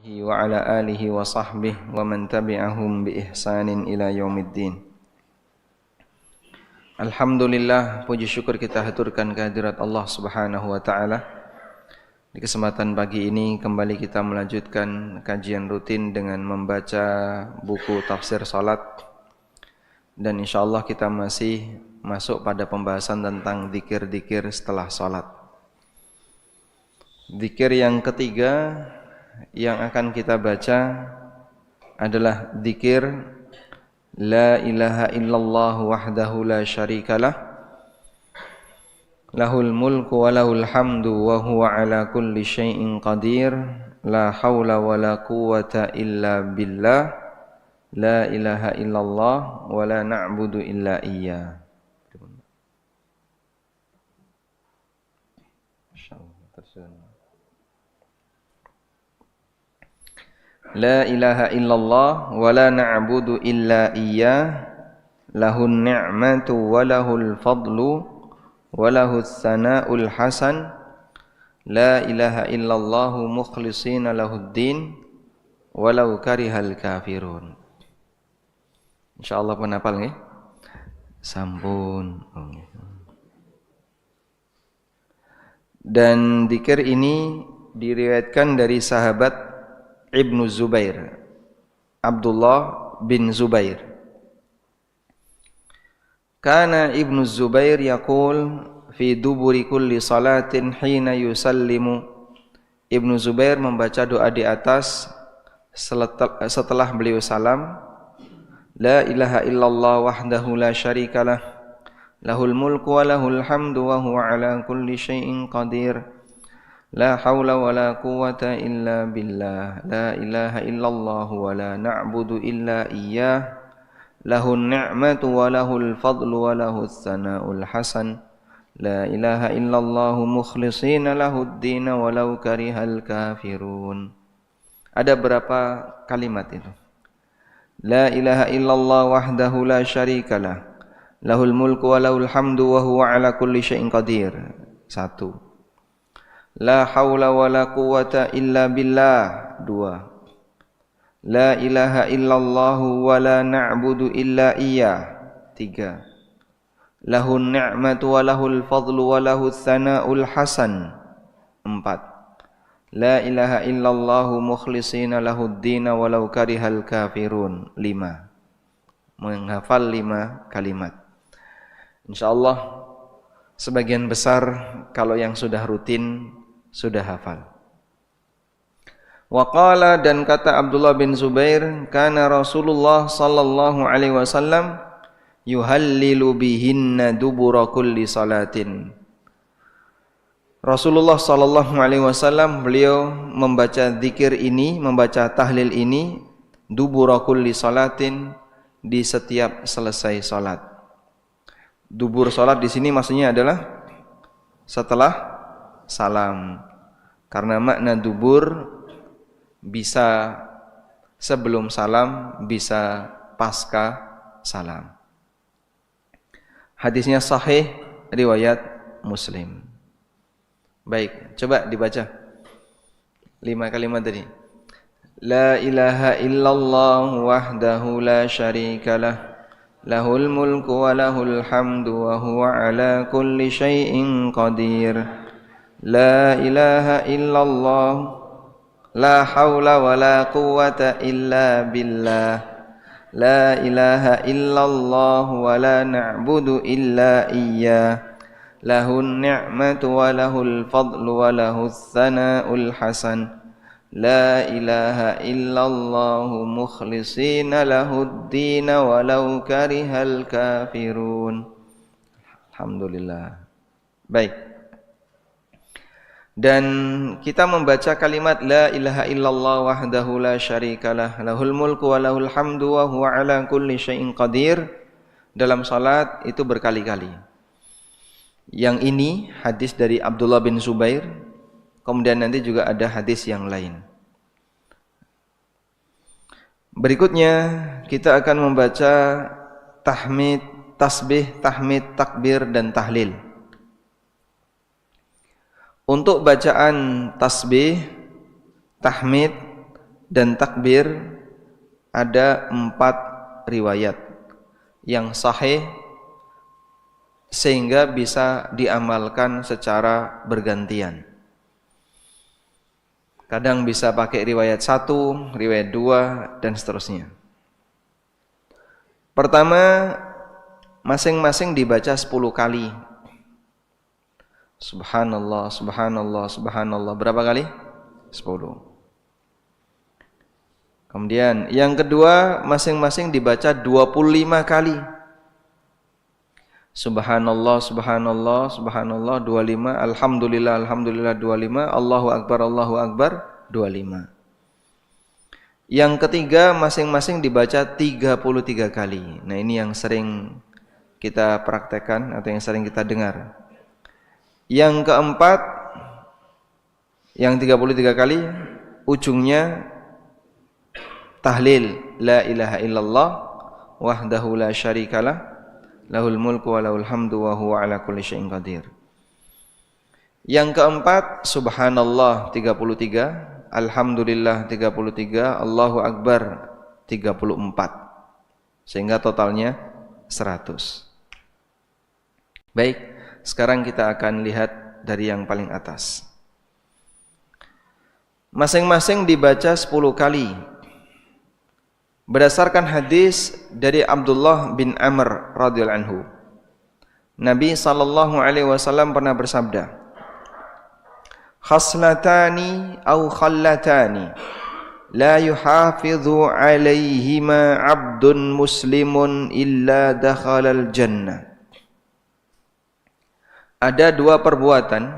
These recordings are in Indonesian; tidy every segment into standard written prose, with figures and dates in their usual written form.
wa ala alihi wa sahbihi wa man tabi'ahum bi ihsanin ila yaumiddin. Alhamdulillah, puji syukur kita haturkan kehadirat Allah Subhanahu wa taala. Di kesempatan pagi ini kembali kita melanjutkan kajian rutin dengan membaca buku tafsir salat. Dan insyaallah kita masih masuk pada pembahasan tentang zikir-zikir setelah salat. Zikir yang ketiga yang akan kita baca adalah zikir La ilaha illallah wahdahu la syarikalah lahul mulku wa lahul hamdu wa huwa ala kulli syai'in qadir la hawla wa la quwwata illa billah la ilaha illallah wa la na'budu illa iyyah. La ilaha illallah wa la na'budu illa iyyah lahun ni'matu wa lahul fadlu wa lahus sana'ul hasan la ilaha illallah mukhlishina lahuddin walau karihal kafirun. Insyaallah penapal nggih. Sampun. Dan zikir ini diriwayatkan dari sahabat Ibnu Zubair, Abdullah bin Zubair. Kana Ibnu Zubair yaqul fi duburi kulli salatin hina yusallimu. Ibnu Zubair membaca doa di atas setelah beliau salam. La ilaha illallah wahdahu la syarikalah lahul mulku wa lahul hamdu wa huwa ala kulli syai'in qadir. La haula wa la quwwata illa billah la ilaha illallah wa la na'budu illa iyyah lahun ni'matu wa lahul fadlu wa lahus sana'ul hasan la ilaha illallah mukhlishina lahuddin walau karihal kafirun. Ada berapa kalimat itu? La ilaha illallah wahdahu la syarikalah lahul mulku wa lahul hamdu wa huwa ala kulli syai'in qadir. Satu. La haula wa la quwwata illa billah. Dua. La ilaha illallah wa la na'budu illa iyyah. Tiga. Lahun ni'matu wa lahul fadlu wa lahus sana'ul hasan. Empat. La ilaha illallah mukhlishina lahuddin walau karihal kafirun. Lima. Menghafal 5 kalimat. Insyaallah sebagian besar kalau yang sudah rutin sudah hafal. Wa qala, dan kata Abdullah bin Zubair, kana Rasulullah sallallahu alaihi wasallam yuhallilu bihinna dubura kulli salatin. Rasulullah sallallahu alaihi wasallam beliau membaca zikir ini, membaca tahlil ini dubura kulli salatin, di setiap selesai salat. Dubur salat di sini maksudnya adalah setelah salam. Karena makna dubur bisa sebelum salam, bisa pasca salam. Hadisnya sahih riwayat Muslim. Baik, coba dibaca 5 kalimat tadi. La ilaha illallah wahdahu la syarikalah lahul mulku wa lahul hamdu wa huwa ala kulli syai'in qadir. La ilaha illallah la haula wa la quwwata illa billah la ilaha illallah wa la na'budu illa iyyah lahun ni'matu wa lahul fadlu wa lahus sana'ul hasan la ilaha illallah mukhlishina lahuddin walau karihal kafirun. Alhamdulillah. Baik. Dan kita membaca kalimat la ilaha illallah wahdahu la syarikalah lahul mulku wa lahul hamdu wa huwa ala kulli syai'in qadir dalam salat itu berkali-kali. Yang ini hadis dari Abdullah bin Zubair, kemudian nanti juga ada hadis yang lain. Berikutnya kita akan membaca tahmid, tasbih, tahmid, takbir dan tahlil. Untuk bacaan tasbih, tahmid, dan takbir ada 4 riwayat yang sahih sehingga bisa diamalkan secara bergantian. Kadang bisa pakai riwayat 1, riwayat 2, dan seterusnya. Pertama, masing-masing dibaca 10 kali. Subhanallah, subhanallah, subhanallah. Berapa kali? 10. Kemudian yang kedua, masing-masing dibaca 25 kali. Subhanallah, subhanallah, subhanallah 25, alhamdulillah, alhamdulillah 25, Allahu akbar 25. Yang ketiga, masing-masing dibaca 33 kali. Nah, ini yang sering kita praktekkan atau yang sering kita dengar. Yang keempat, yang 33 kali ujungnya tahlil la ilaha illallah wahdahu la syarikalah lahul mulku wa lahul hamdu wa huwa ala kulli syai'in qadir. Yang keempat, subhanallah 33, alhamdulillah 33, Allahu akbar 34. Sehingga totalnya 100. Baik, sekarang kita akan lihat dari yang paling atas. Masing-masing dibaca 10 kali. Berdasarkan hadis dari Abdullah bin Amr radhiyallahu anhu, Nabi sallallahu alaihi wasallam pernah bersabda, "Khaslatani aw khallatani la yuhafidhu alaihima 'abdun muslimun illa dakhalal jannah." Ada 2 perbuatan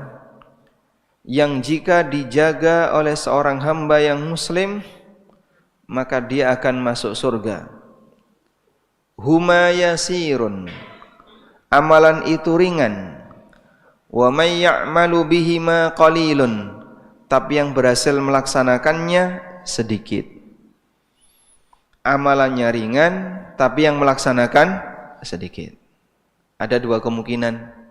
yang jika dijaga oleh seorang hamba yang muslim, maka dia akan masuk surga. Huma yasirun, amalan itu ringan. Wa may ya'malu bihima qalilun, tapi yang berhasil melaksanakannya sedikit. Amalannya ringan, tapi yang melaksanakan sedikit. Ada 2 kemungkinan.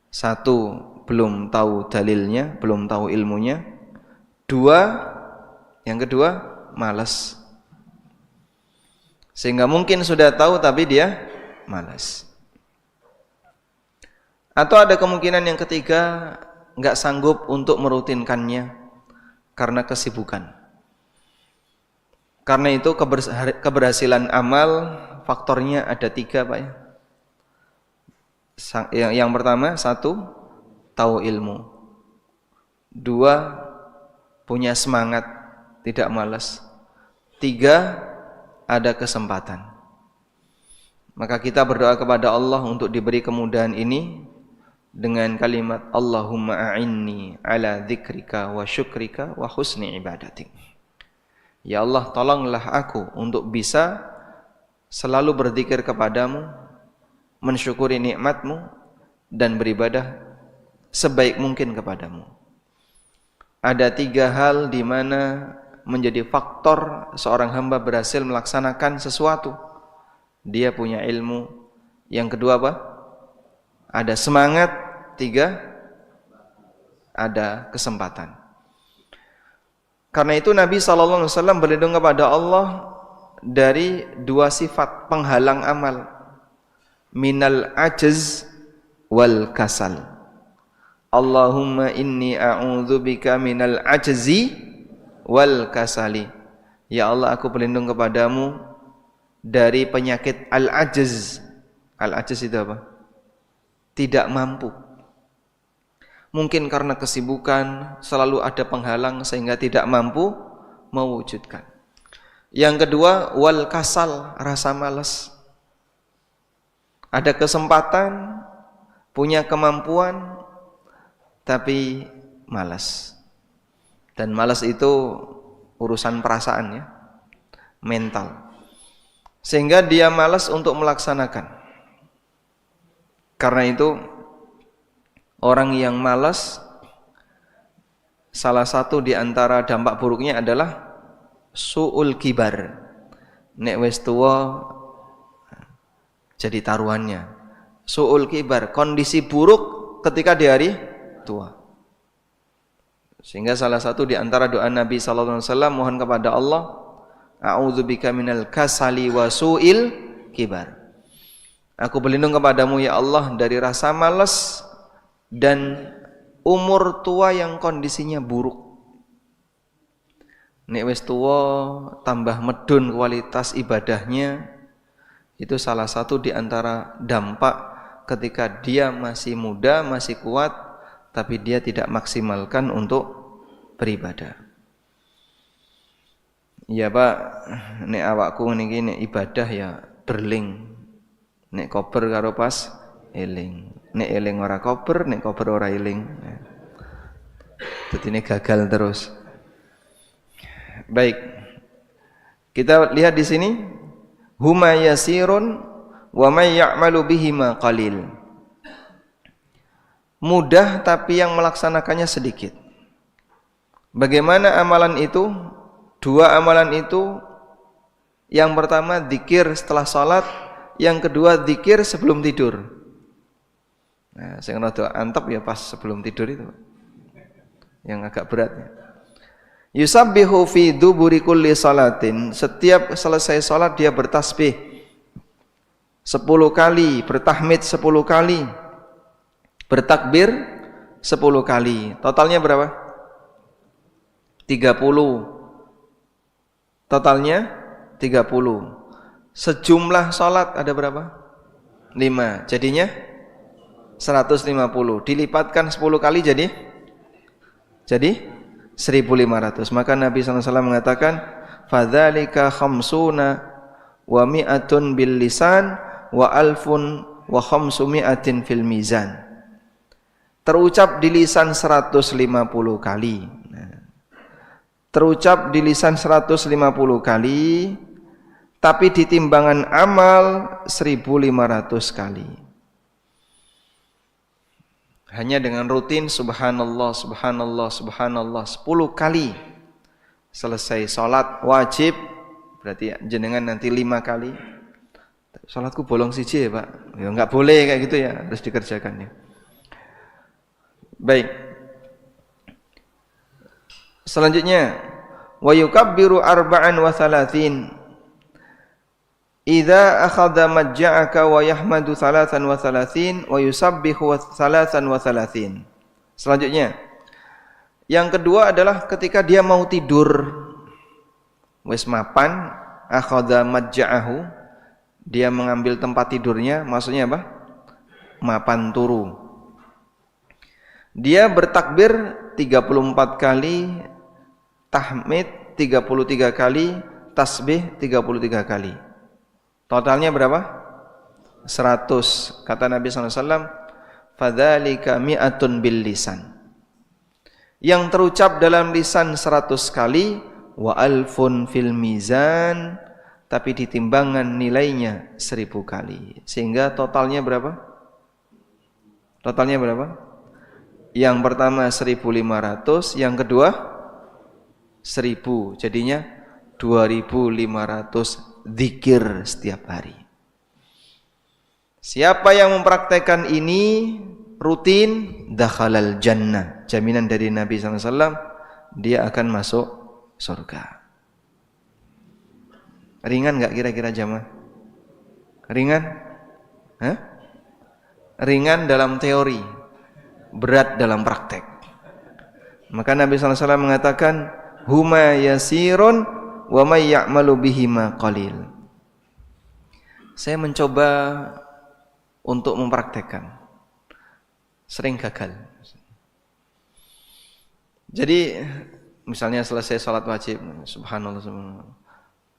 1, belum tahu dalilnya, belum tahu ilmunya. 2, yang kedua, malas. Sehingga mungkin sudah tahu tapi dia malas. Atau ada kemungkinan yang ketiga, enggak sanggup untuk merutinkannya karena kesibukan. Karena itu keberhasilan amal faktornya ada 3, Pak ya. Yang pertama, 1, tahu ilmu. 2, punya semangat, tidak malas. 3, ada kesempatan. Maka kita berdoa kepada Allah untuk diberi kemudahan ini dengan kalimat Allahumma a'inni ala dzikrika wa syukrika wa husni ibadatik. Ya Allah, tolonglah aku untuk bisa selalu berzikir kepadamu, mensyukuri nikmatmu, dan beribadah sebaik mungkin kepadamu. Ada 3 hal di mana menjadi faktor seorang hamba berhasil melaksanakan sesuatu. Dia punya ilmu. Yang kedua apa? Ada semangat. 3, ada kesempatan. Karena itu Nabi SAW berlindung kepada Allah dari 2 sifat penghalang amal. Minal ajz wal kasal. Allahumma inni a'udzubika minal ajzi wal kasali. Ya Allah, aku berlindung kepadamu dari penyakit al-ajz. Al-ajz itu apa? Tidak mampu. Mungkin karena kesibukan, selalu ada penghalang sehingga tidak mampu mewujudkan. Yang kedua, wal kasal, rasa malas. Ada kesempatan, punya kemampuan, tapi malas. Dan malas itu urusan perasaan ya, mental. Sehingga dia malas untuk melaksanakan. Karena itu orang yang malas, salah satu di antara dampak buruknya adalah su'ul kibar. Nek wis tuwa jadi taruhannya. Su'ul kibar, kondisi buruk ketika di hari tua. Sehingga salah satu di antara doa Nabi sallallahu alaihi wasallam mohon kepada Allah, a'udzubika minal kasali wa su'il kibar. Aku berlindung kepadamu ya Allah dari rasa malas dan umur tua yang kondisinya buruk. Nek wis tua tambah medun kualitas ibadahnya, itu salah satu di antara dampak ketika dia masih muda, masih kuat, tapi dia tidak maksimalkan untuk beribadah. Iya Pak, nek awakku niki nek ibadah ya berling. Nek kober karo pas eling. Nek eling ora kober, nek kober ora eling. Jadi ini gagal terus. Baik. Kita lihat di sini, huma yasirun wa may ya'malu bihima qalil. Mudah tapi yang melaksanakannya sedikit. Bagaimana amalan itu? Dua amalan itu, yang pertama zikir setelah salat, yang kedua zikir sebelum tidur. Nah, saya rada antep ya pas sebelum tidur itu. Yang agak berat ya. Yusabbihu fi duburi kulli salatin. Setiap selesai salat dia bertasbih 10 kali, bertahmid 10 kali, bertakbir 10 kali. Totalnya berapa? 30. Totalnya 30. Sejumlah salat ada berapa? 5. Jadinya 150. Dilipatkan 10 kali jadi 1.500. Maka Nabi SAW mengatakan, fadzalika khamsuna wa mi'atun bil lisan wa alfun wa khamsumi'atin fil mizan. Terucap di lisan 150 kali. Terucap di lisan 150 kali, tapi di timbangan amal 1.500 kali. Hanya dengan rutin subhanallah, subhanallah, subhanallah 10 kali. Selesai salat wajib, berarti jenengan nanti 5 kali. Salatku bolong siji ya Pak. Ya enggak boleh kayak gitu ya, harus dikerjakan ya. Baik. Selanjutnya, wa yukabbiru arba'an wa thalathin. Idza akhadha majja'aka wa yahmadu 33 wa yusabbihu 33. Selanjutnya, yang kedua adalah ketika dia mau tidur, wis mapan, akhadha majja'ahu, dia mengambil tempat tidurnya, maksudnya apa? Mapan turu. Dia bertakbir 34 kali, tahmid 33 kali, tasbih 33 kali. Totalnya berapa? 100. Kata Nabi SAW, fadzalika mi'atun bil lisan. Yang terucap dalam lisan 100 kali, wa alfun fil mizan, tapi di timbangan nilainya 1000 kali. Sehingga totalnya berapa? Totalnya berapa? Yang pertama 1.500, yang kedua 1.000. Jadinya 2.500 zikir setiap hari. Siapa yang mempraktekkan ini rutin, dakhalal jannah. Jaminan dari Nabi SAW, dia akan masuk surga. Ringan enggak kira-kira jamaah? Ringan? Hah? Ringan dalam teori, berat dalam praktek. Maka Nabi SAW mengatakan, huma yasirun wa may ya'malu bihima qalil. Saya mencoba untuk mempraktekkan, sering gagal. Jadi misalnya selesai salat wajib, subhanallah, subhanallah,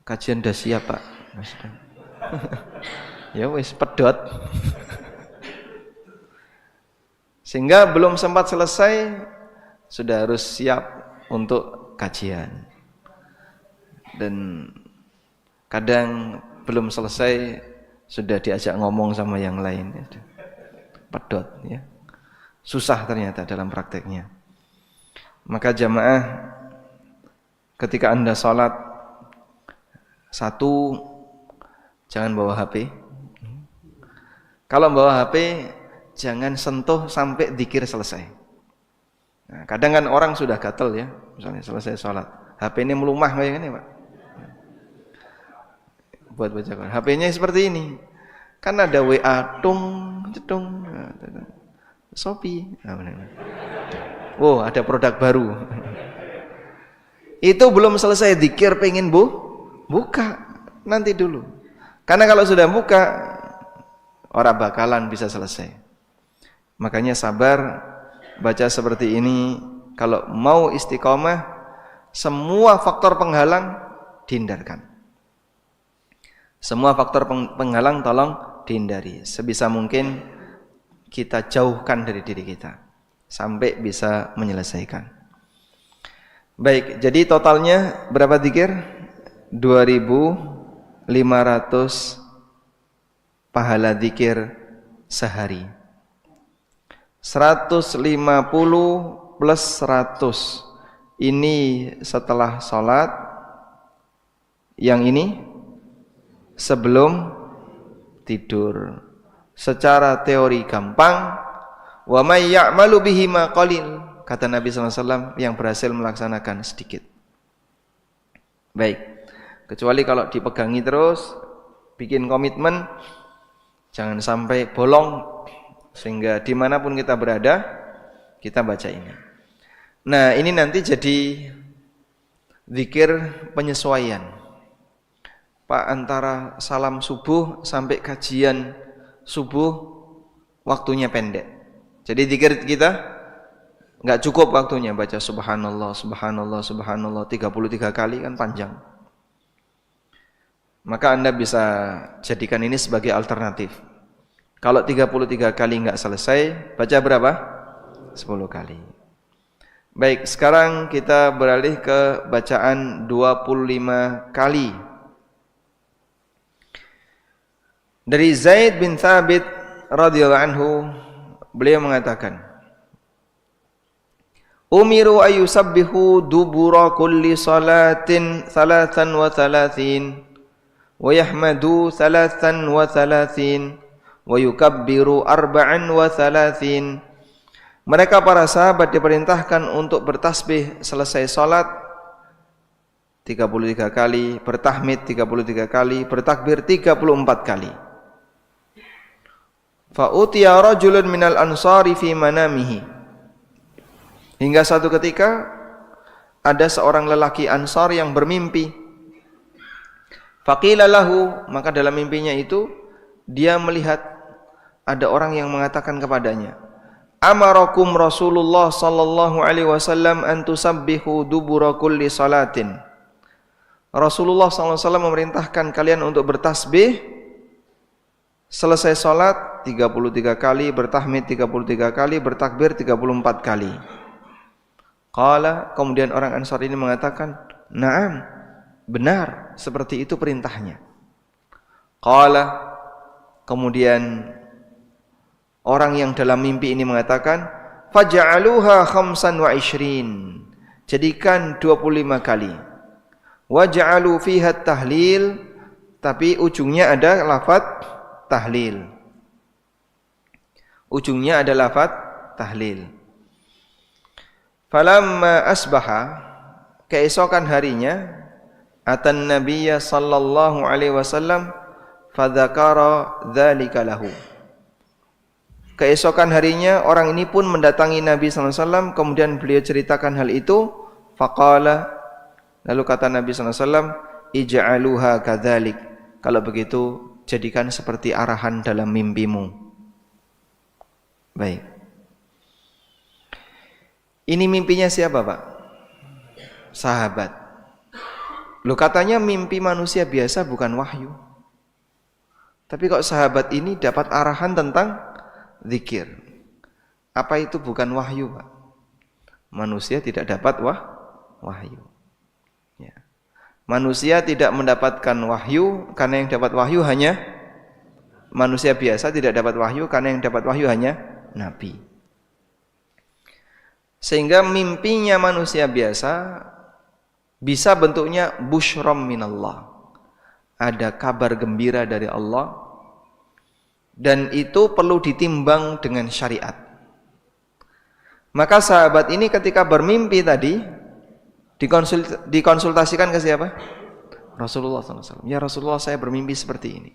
kajian udah siap Pak. Ya wis pedot. Sehingga belum sempat selesai sudah harus siap untuk kajian. Dan kadang belum selesai sudah diajak ngomong sama yang lain. Pedot ya. Susah ternyata dalam prakteknya. Maka jamaah, ketika Anda sholat, satu, jangan bawa HP. Kalau bawa HP, jangan sentuh sampai dzikir selesai. Nah, kadang kan orang sudah gatel ya, misalnya selesai sholat, HP ini melumah kayak gini Pak. Buat baca Quran. HP-nya seperti ini. Kan ada WA tung cedung. Shopee. Wow, ada produk baru. Itu belum selesai zikir pengen buka. Nanti dulu. Karena kalau sudah buka orang bakalan bisa selesai. Makanya sabar baca seperti ini. Kalau mau istiqomah, semua faktor penghalang dihindarkan. Semua faktor penghalang tolong dihindari. Sebisa mungkin kita jauhkan dari diri kita sampai bisa menyelesaikan. Baik, jadi totalnya berapa zikir? 2.500 pahala zikir sehari. 150 plus 100. Ini setelah sholat. Yang ini sebelum tidur. Secara teori gampang. Wa may ya'malu bihi ma qalil. Kata Nabi SAW, yang berhasil melaksanakan sedikit. Baik. Kecuali kalau dipegangi terus, bikin komitmen, jangan sampai bolong. Sehingga dimanapun kita berada, kita baca ini. Nah, ini nanti jadi zikir penyesuaian. Pak, antara salam subuh sampai kajian subuh waktunya pendek. Jadi zikir kita enggak cukup waktunya baca subhanallah, subhanallah, subhanallah 33 kali kan panjang. Maka Anda bisa jadikan ini sebagai alternatif. Kalau 33 kali enggak selesai, baca berapa? 10 kali. Baik, sekarang kita beralih ke bacaan 25 kali. Dari Zaid bin Thabit radhiyallahu anhu, beliau mengatakan, Umiru ayyusabbihu dubura kulli salatin 33 wa yahmadu 33 wa yukabbiru 34. Mereka para sahabat diperintahkan untuk bertasbih selesai salat 33 kali, bertahmid 33 kali, bertakbir 34 kali. Fa utiya rajulun minal ansari fi manamihi. Hingga satu ketika ada seorang lelaki Ansar yang bermimpi. Faqila lahu, maka dalam mimpinya itu dia melihat ada orang yang mengatakan kepadanya, Amarakum Rasulullah sallallahu alaihi wasallam an tusabbihu dubura kulli salatin. Rasulullah sallallahu alaihi wasallam memerintahkan kalian untuk bertasbih selesai salat 33 kali, bertahmid 33 kali, bertakbir 34 kali. Qala, kemudian orang Ansar ini mengatakan, "Na'am, benar, seperti itu perintahnya." Qala, kemudian orang yang dalam mimpi ini mengatakan, "Faj'aluha 25." Jadikan 25 kali. Waj'alu fiha tahlil, tapi ujungnya ada lafaz tahlil. Ujungnya ada lafaz tahlil. Falamma asbaha, keesokan harinya, atan nabiyya sallallahu alaihi wasallam fadzakara dzalika lahu. Keesokan harinya orang ini pun mendatangi Nabi sallallahu alaihi wasallam, kemudian beliau ceritakan hal itu, faqala, lalu kata Nabi sallallahu alaihi wasallam, ij'aluha kadzalik. Kalau begitu jadikan seperti arahan dalam mimpimu. Baik. Ini mimpinya siapa, Pak? Sahabat. Loh, katanya mimpi manusia biasa bukan wahyu. Tapi kok sahabat ini dapat arahan tentang zikir. Apa itu bukan wahyu, Pak? Manusia tidak dapat wahyu. Ya. Manusia tidak mendapatkan wahyu karena yang dapat wahyu hanya manusia biasa, tidak dapat wahyu karena yang dapat wahyu hanya nabi. Sehingga mimpinya manusia biasa bisa bentuknya busyram minallah. Ada kabar gembira dari Allah, dan itu perlu ditimbang dengan syariat. Maka sahabat ini ketika bermimpi tadi dikonsultasikan ke siapa? Rasulullah SAW. Ya Rasulullah, saya bermimpi seperti ini.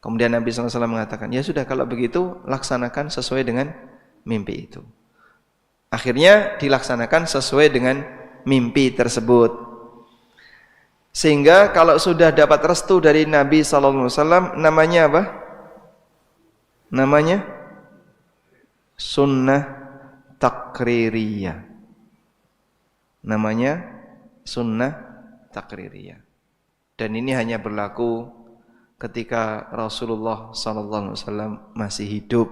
Kemudian Nabi SAW mengatakan, ya sudah, kalau begitu laksanakan sesuai dengan mimpi itu. Akhirnya dilaksanakan sesuai dengan mimpi tersebut. Sehingga kalau sudah dapat restu dari Nabi SAW, namanya apa? Namanya sunnah takririyah. Namanya sunnah takririyah. Dan ini hanya berlaku ketika Rasulullah SAW masih hidup.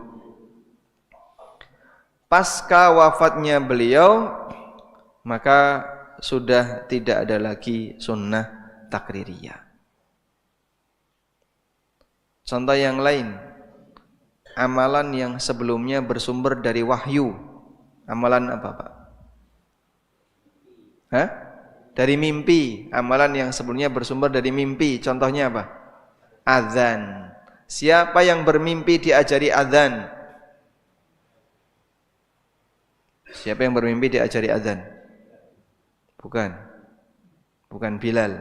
Pasca wafatnya beliau, maka sudah tidak ada lagi sunnah takririyah. Contoh yang lain, amalan yang sebelumnya bersumber dari wahyu. Amalan apa, Pak? Hah? Dari mimpi. Amalan yang sebelumnya bersumber dari mimpi. Contohnya apa? Azan. Siapa yang bermimpi diajari azan? Siapa yang bermimpi diajari azan? Bukan. Bukan Bilal.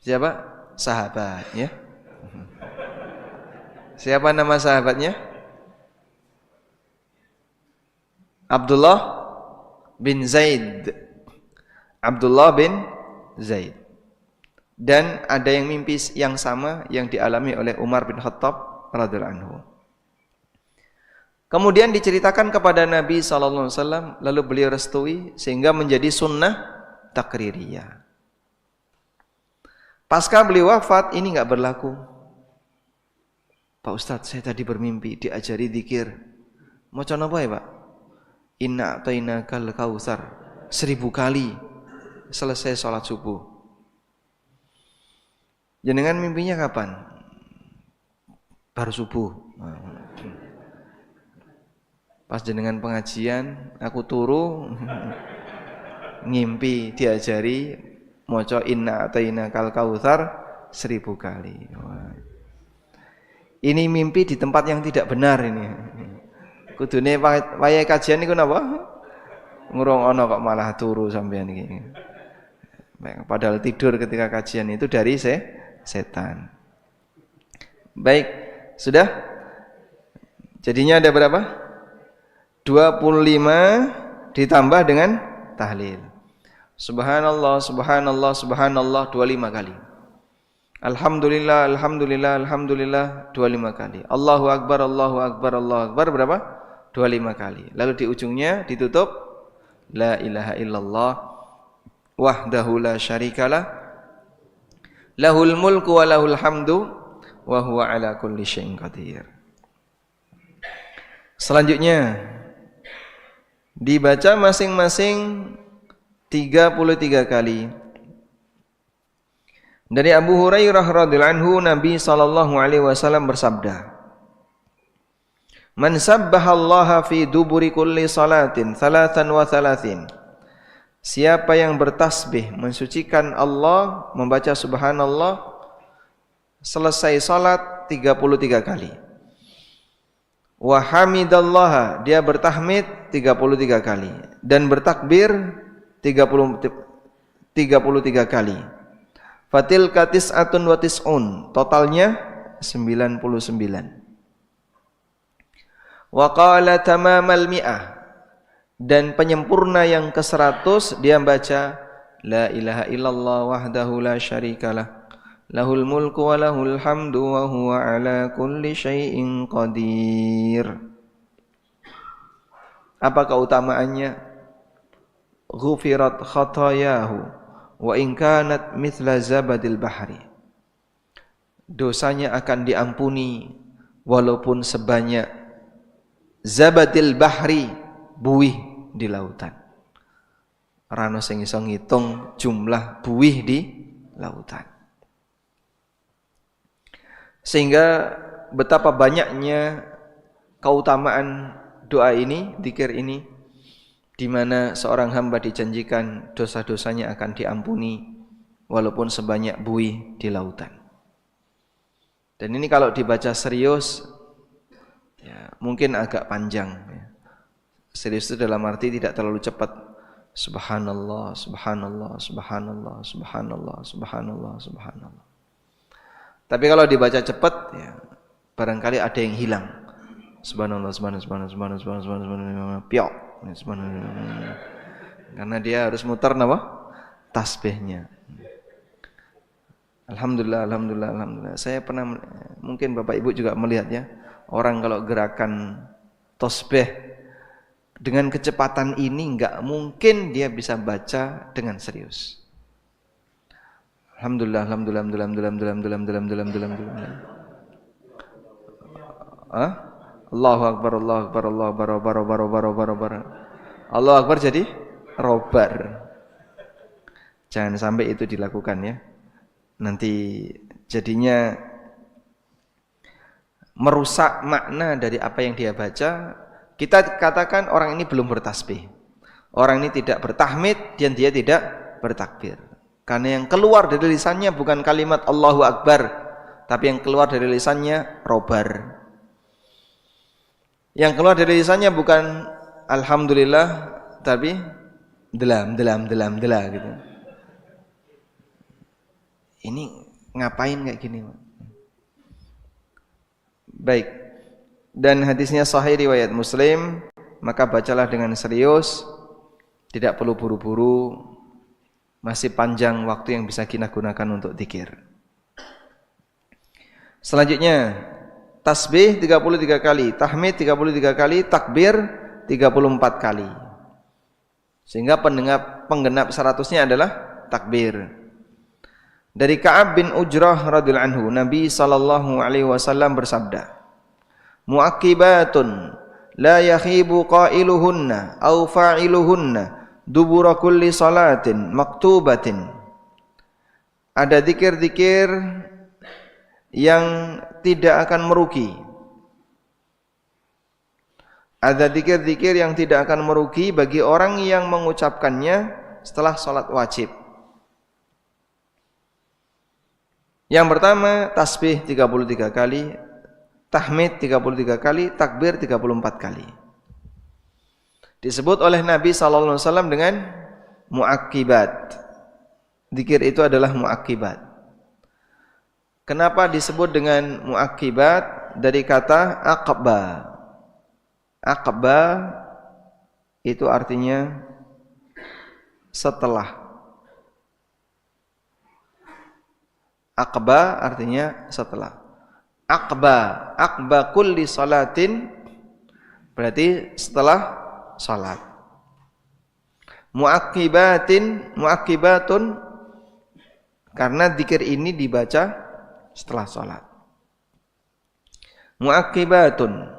Siapa? Sahabat, ya. Siapa nama sahabatnya? Abdullah bin Zaid. Abdullah bin Zaid. Dan ada yang mimpi yang sama yang dialami oleh Umar bin Khattab radhiyallahu anhu. Kemudian diceritakan kepada Nabi SAW, lalu beliau restui sehingga menjadi sunnah takririyah. Pasca beliau wafat, ini enggak berlaku. Pak Ustadz, saya tadi bermimpi diajari zikir. Maca napa ya, Pak? Inna a'tainakal kautsar 1000 kali selesai sholat subuh. Jenengan mimpinya kapan? Baru subuh. Pas jenengan pengajian, aku turu ngimpi diajari maca inna a'tainakal kautsar 1000 kali. Ini mimpi di tempat yang tidak benar ini. Kudune wayahe kajian niku napa? Ngrungokno kok malah turu sampean iki. Padahal tidur ketika kajian itu dari setan. Baik, sudah? Jadinya ada berapa? 25 ditambah dengan tahlil. Subhanallah, subhanallah, subhanallah 25 kali. Alhamdulillah, alhamdulillah, alhamdulillah 25 kali. Allahu akbar, Allahu akbar, Allahu akbar berapa? 25 kali. Lalu di ujungnya ditutup la ilaha illallah wahdahu la syarikalah lahul mulku wa lahul hamdu wa huwa ala kulli syai'in qadir. Selanjutnya dibaca masing-masing 33 kali. Dari Abu Hurairah radhiyallahu anhu, Nabi sallallahu alaihi wasallam bersabda, "Man sabbahallaha fi duburi kulli salatin 33." Siapa yang bertasbih mensucikan Allah, membaca subhanallah selesai salat 33 kali. Wa hamidallaha, dia bertahmid 33 kali dan bertakbir 33 kali. Fatilka tis'atun wa tis'un, totalnya 99. Wa qala tamamal mi'ah, dan penyempurna yang ke-100 dia baca la ilaha illallah wahdahu la syarikalah lahul mulku wa lahul hamdu wa huwa ala kulli syai'in qadir. Apa keutamaannya? Ghufirat khatayahu wa in kanat mithla zabadil bahri. Dosanya akan diampuni walaupun sebanyak zabadil bahri, buih di lautan. Rano sing iso ngitung jumlah buih di lautan. Sehingga betapa banyaknya keutamaan doa ini, zikir ini, di mana seorang hamba dijanjikan dosa-dosanya akan diampuni walaupun sebanyak buih di lautan. Dan ini kalau dibaca serius, ya, ya, mungkin agak panjang ya. Serius itu dalam arti tidak terlalu cepat. Subhanallah, subhanallah, subhanallah, subhanallah, subhanallah, subhanallah. Tapi kalau dibaca cepat ya, barangkali ada yang hilang. Subhanallah, subhanallah, subhanallah, subhanallah, subhanallah, subhanallah, piok. Subhanallah. Karena dia harus muter apa? Tasbihnya. Alhamdulillah, alhamdulillah, alhamdulillah. Saya pernah, mungkin Bapak Ibu juga melihatnya, orang kalau gerakan tasbih dengan kecepatan ini enggak mungkin dia bisa baca dengan serius. Alhamdulillah, alhamdulillah, alhamdulillah, alhamdulillah, alhamdulillah, alhamdulillah, alhamdulillah. Allahu Akbar, Allahu Akbar, Allahu Akbar, Allahu Akbar, Allahu Akbar. Allahu Akbar jadi robar. Jangan sampai itu dilakukan ya. Nanti jadinya merusak makna dari apa yang dia baca. Kita katakan orang ini belum bertasbih, orang ini tidak bertahmid dan dia tidak bertakbir. Karena yang keluar dari lisannya bukan kalimat Allahu Akbar, tapi yang keluar dari lisannya robar. Yang keluar dari lisannya bukan Alhamdulillah, tapi delam gitu. Ini ngapain kayak gini? Baik. Dan hadisnya sahih riwayat Muslim, maka bacalah dengan serius, tidak perlu buru-buru, masih panjang waktu yang bisa kita gunakan untuk zikir. Selanjutnya, tasbih 33 kali, tahmid 33 kali, takbir 34 kali. Sehingga penggenap 100-nya adalah takbir. Dari Ka'ab bin Ujrah radhiyallahu anhu, Nabi sallallahu alaihi wasallam bersabda, mu'aqibatun la yakhibu qailuhunna aw fa'iluhunna dubura kulli salatin maktubatin. Ada zikir-zikir yang tidak akan merugi. Ada zikir-zikir yang tidak akan merugi bagi orang yang mengucapkannya setelah salat wajib. Yang pertama, tasbih 33 kali, tahmid 33 kali, takbir 34 kali. Disebut oleh Nabi SAW dengan mu'aqibat. Zikir itu adalah mu'aqibat. Kenapa disebut dengan mu'aqibat? Dari kata aqba. Aqba itu artinya setelah. Aqba artinya setelah. Aqba kulli salatin berarti setelah salat. Muaqibatun karena zikir ini dibaca setelah salat. Muaqibatun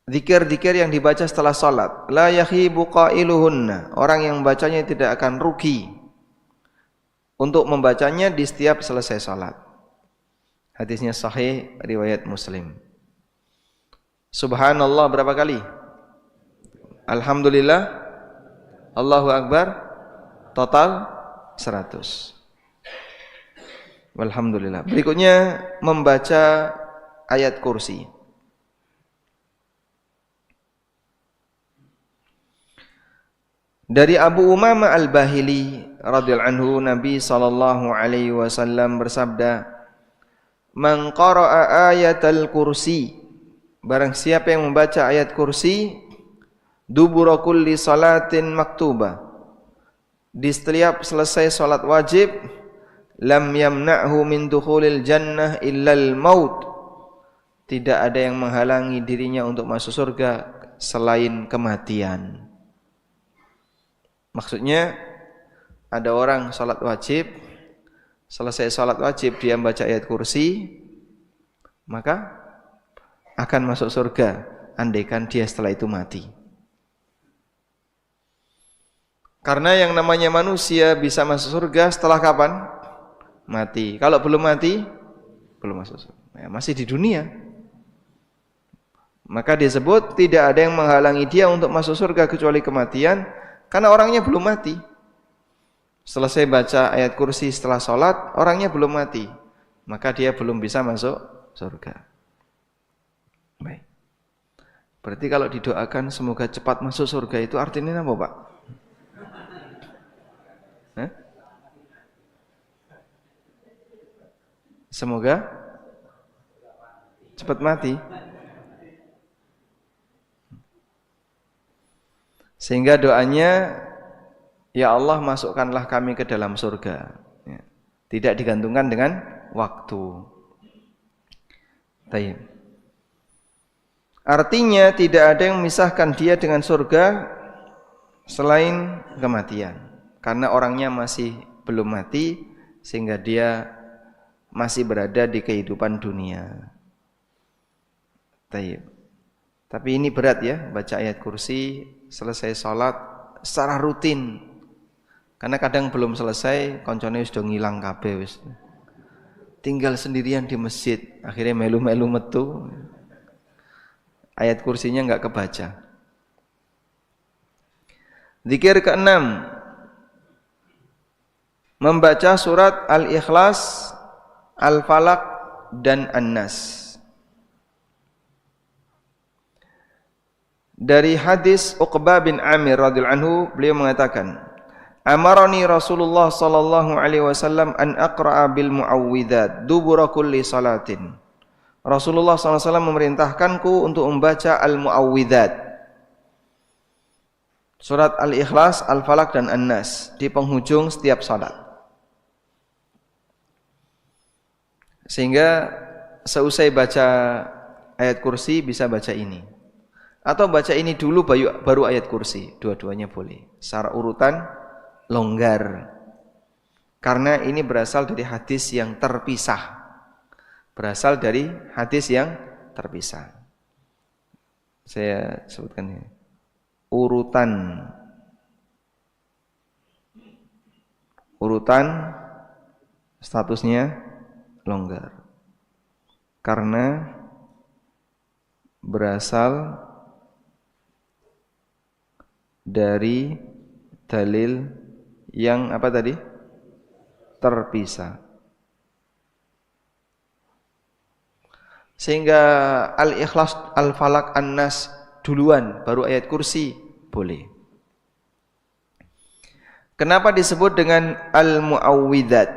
zikir-zikir yang dibaca setelah salat. La yakhibu qailuhunna, orang yang membacanya tidak akan rugi untuk membacanya di setiap selesai salat. Hadisnya sahih riwayat Muslim. Subhanallah berapa kali? Alhamdulillah, Allahu Akbar, total 100. Walhamdulillah. Berikutnya membaca ayat kursi. Dari Abu Umamah Al-Bahili radhiyallahu anhu, Nabi sallallahu alaihi wasallam bersabda, man qara'a ayatal kursi, barang siapa yang membaca ayat kursi, dubura kulli salatin maktubah, di setiap selesai salat wajib, lam yamna'hu min dukhulil jannah illal maut, tidak ada yang menghalangi dirinya untuk masuk surga selain kematian. Maksudnya ada orang salat wajib, selesai salat wajib dia membaca ayat kursi, maka akan masuk surga andaikan dia setelah itu mati. Karena yang namanya manusia bisa masuk surga setelah kapan? Mati. Kalau belum mati, belum masuk surga. Ya, masih di dunia. Maka disebut tidak ada yang menghalangi dia untuk masuk surga kecuali kematian, karena orangnya belum mati. Selesai baca ayat kursi setelah sholat, orangnya belum mati, maka dia belum bisa masuk surga. Baik. Berarti kalau didoakan semoga cepat masuk surga itu artinya apa, Pak? Hah? Semoga cepat mati. Sehingga doanya, ya Allah masukkanlah kami ke dalam surga. Ya. Tidak digantungkan dengan waktu. Taib. Artinya tidak ada yang memisahkan dia dengan surga selain kematian. Karena orangnya masih belum mati sehingga dia masih berada di kehidupan dunia. Taib. Tapi ini berat ya, baca ayat kursi selesai sholat secara rutin. Karena kadang belum selesai, koncone wis do ngilang kabeh wis. Tinggal sendirian di masjid, akhirnya melu-melu metu. Ayat kursinya enggak kebaca. Zikir keenam, membaca surat Al-Ikhlas, Al-Falaq dan An-Nas. Dari hadis Uqbah bin Amir radhiyallahu anhu, beliau mengatakan, amarani Rasulullah sallallahu alaihi wasallam an aqra'a bil muawwidzat dubura kulli salatin. Rasulullah SAW memerintahkanku untuk membaca al-muawwidzat, surat Al-Ikhlas, Al-Falaq dan An-Nas di penghujung setiap salat. Sehingga seusai baca ayat kursi bisa baca ini. Atau baca ini dulu baru ayat kursi. Dua-duanya boleh. Secara urutan longgar. Karena ini berasal dari hadis yang terpisah. Berasal dari hadis yang terpisah. Saya sebutkan ini. Urutan statusnya longgar. Karena berasal dari dalil yang apa tadi? Terpisah. Sehingga Al-Ikhlas, Al-Falaq, An-Nas duluan baru ayat kursi boleh. Kenapa disebut dengan Al-Muawwidzat?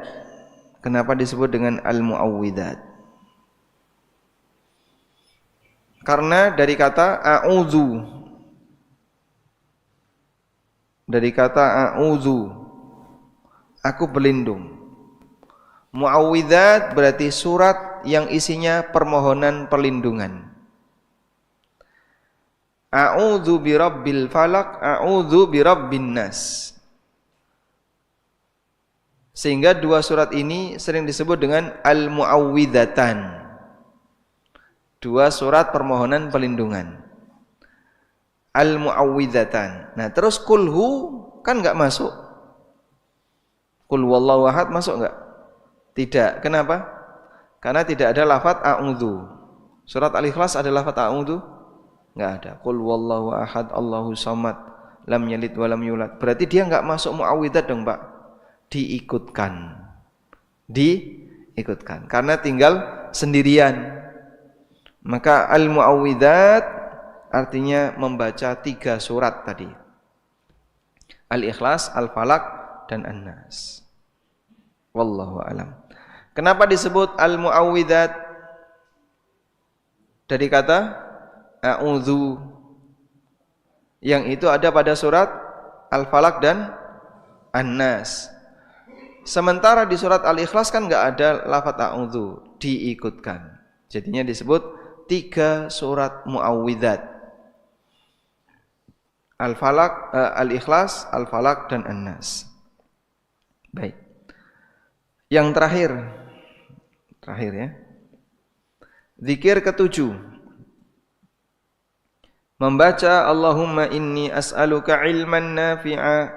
Kenapa disebut dengan Al-Muawwidzat? Karena dari kata a'udzu. Dari kata a'udzu, aku berlindung. Muawwidzat berarti surat yang isinya permohonan perlindungan. A'udzu birabbil falaq, a'udzu birabbin nas. Sehingga dua surat ini sering disebut dengan al-muawwidzatan. Dua surat permohonan perlindungan. Al-muawwidzatan. Nah, terus kulhu kan enggak masuk. Qul wallahu ahad masuk enggak? Tidak. Kenapa? Karena tidak ada lafaz a'udzu. Surat Al-Ikhlas ada lafaz a'udzu? Enggak ada. Qul wallahu ahad, Allahu samad, lam yalid wa lam yulad. Berarti dia enggak masuk muawwidzat dong, Pak. Diikutkan. Diikutkan. Karena tinggal sendirian. Maka al-muawwidzat artinya membaca 3 surat tadi. Al-Ikhlas, Al-Falaq dan An-Nas. Wallahu alam. Kenapa disebut al-muawwidzat? Dari kata a'udzu. Yang itu ada pada surat Al-Falaq dan An-Nas. Sementara di surat Al-Ikhlas kan enggak ada lafaz a'udzu, diikutkan. Jadinya disebut 3 surat muawwidzat. Al-Falaq, Al-Ikhlas, Al-Falaq dan An-Nas. Baik. Yang terakhir ya. Zikir ke-7. Membaca Allahumma inni as'aluka ilman nafi'a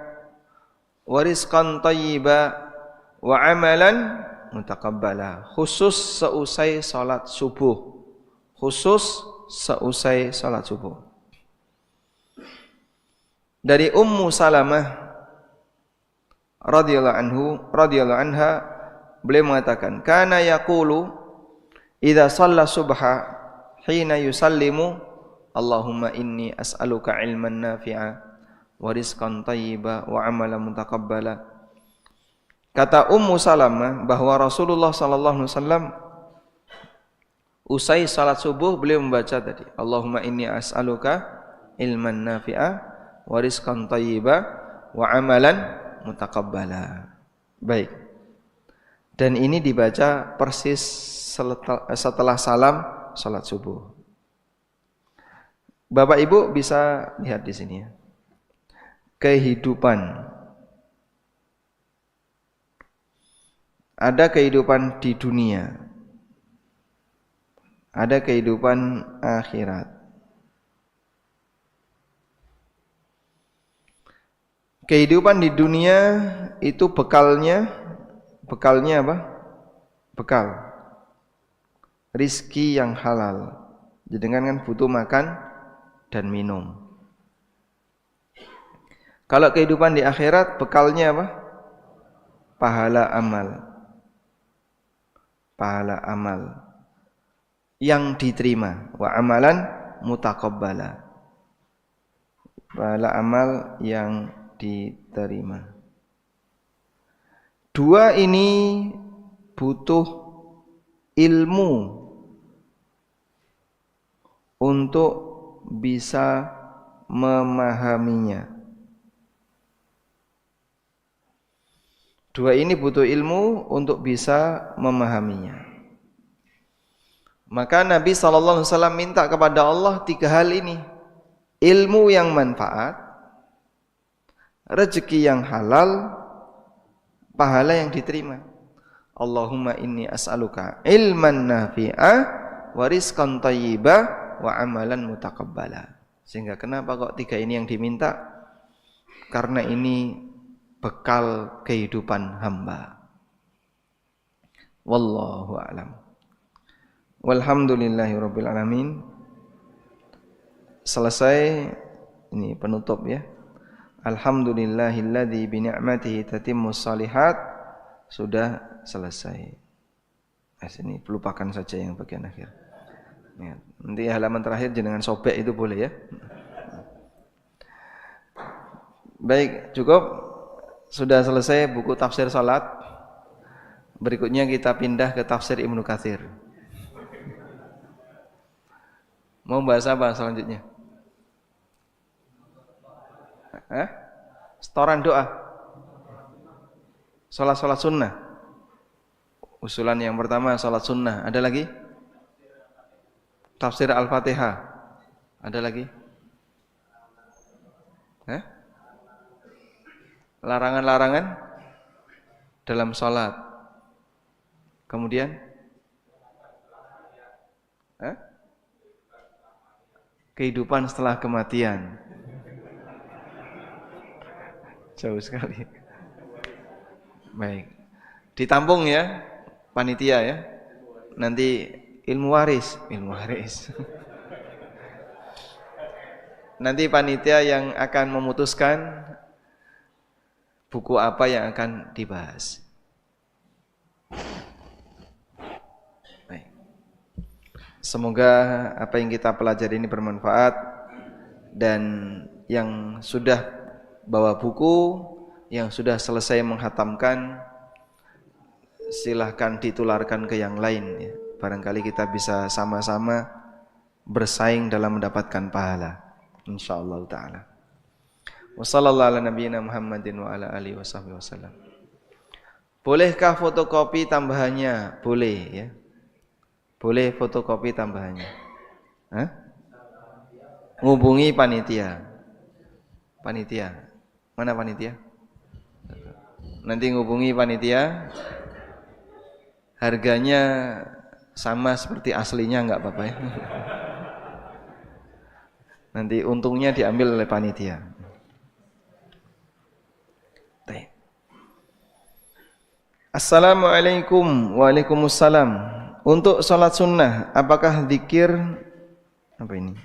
wa rizqan thayyiba wa amalan mutaqabbala. Khusus seusai salat subuh. Khusus seusai salat subuh. Dari Ummu Salamah radhiyallahu anha, beliau mengatakan, kana yaqulu idza shalla subha hina yusallimu Allahumma inni as'aluka ilman nafi'a wa rizqan thayyiba wa amalan mutaqabbala. Kata Ummu Salamah bahwa Rasulullah sallallahu alaihi wasallam usai salat subuh beliau membaca tadi, Allahumma inni as'aluka ilman nafi'a wa rizqan thayyiba wa amalan mutaqabbala. Baik. Dan ini dibaca persis setelah salam salat subuh. Bapak Ibu bisa lihat di sini ya. Kehidupan. Ada kehidupan di dunia. Ada kehidupan akhirat. Kehidupan di dunia itu bekalnya apa? Bekal. Rizki yang halal. Jenengan kan butuh makan dan minum. Kalau kehidupan di akhirat bekalnya apa? Pahala amal. Pahala amal yang diterima, wa amalan mutaqabbala. Pahala amal yang diterima. Dua ini butuh ilmu untuk bisa memahaminya. Dua ini butuh ilmu untuk bisa memahaminya. Maka Nabi SAW minta kepada Allah 3 hal ini. Ilmu yang manfaat, rezeki yang halal, pahala yang diterima. Allahumma inni as'aluka ilman nafi'a wa rizqan thayyiba wa amalan mutaqabbala. Sehingga kenapa kok 3 ini yang diminta? Karena ini bekal kehidupan hamba. Wallahu a'lam. Walhamdulillahirabbil alamin. Selesai ini penutup ya. Alhamdulillahilladzi bi ni'matihi tatimmus shalihat. Sudah selesai. Ini lupakan saja yang bagian akhir. Ya, nanti halaman terakhir jenengan sobek itu boleh ya. Baik, cukup. Sudah selesai buku tafsir salat. Berikutnya kita pindah ke tafsir Ibnu Katsir. Mau bahas apa selanjutnya? Setoran doa. Salat sunnah. Usulan yang pertama salat sunnah. Ada lagi? Tafsir Al-Fatihah. Ada lagi? Larangan-larangan dalam salat. Kemudian kehidupan setelah kematian. Jauh sekali. Baik. Ditampung ya panitia ya. Nanti ilmu waris. Nanti panitia yang akan memutuskan buku apa yang akan dibahas. Baik. Semoga apa yang kita pelajari ini bermanfaat, dan yang sudah bawa buku, yang sudah selesai menghatamkan, silahkan ditularkan ke yang lain ya. Barangkali kita bisa sama-sama bersaing dalam mendapatkan pahala, insyaallah taala. Wassallallahu ala nabiyyina Muhammadin wa ala alihi washabbihi wasallam. Bolehkah fotokopi tambahannya? Boleh ya. Boleh fotokopi tambahannya. Ngubungi panitia. Panitia. Mana panitia? Nanti ngubungi panitia. Harganya sama seperti aslinya, enggak apa-apa ya. Nanti untungnya diambil oleh panitia. Assalamualaikum. Waalaikumsalam. Untuk sholat sunnah, apakah zikir apa ini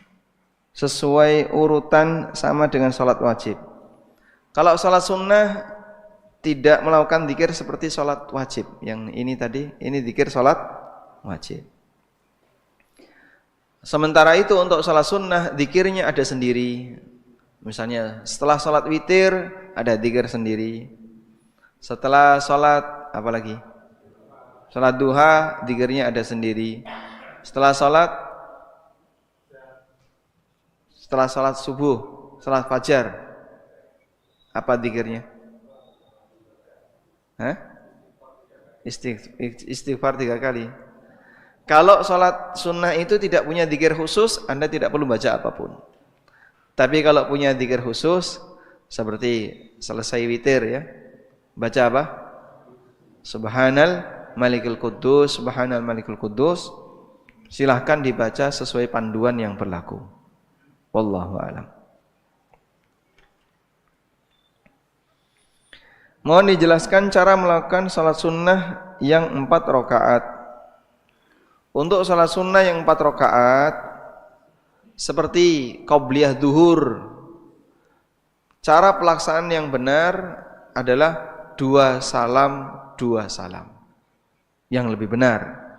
sesuai urutan sama dengan sholat wajib? Kalau sholat sunnah tidak melakukan zikir seperti sholat wajib. Yang ini tadi, ini zikir sholat wajib. Sementara itu untuk salat sunnah zikirnya ada sendiri. Misalnya setelah salat witir ada zikir sendiri. Setelah salat apa lagi? Salat duha zikirnya ada sendiri. Setelah salat subuh, salat fajar apa zikirnya? Istighfar 3 kali. Kalau sholat sunnah itu tidak punya zikir khusus, Anda tidak perlu baca apapun. Tapi kalau punya zikir khusus, seperti selesai witir ya, baca apa? Subhanal Malikul Quddus, Subhanal Malikul Quddus. Silahkan dibaca sesuai panduan yang berlaku. Wallahu a'lam. Mohon dijelaskan cara melakukan salat sunnah yang 4 rakaat. Untuk salat sunnah yang 4 rakaat seperti qobliyah zuhur, cara pelaksanaan yang benar adalah 2 salam, 2 salam. Yang lebih benar.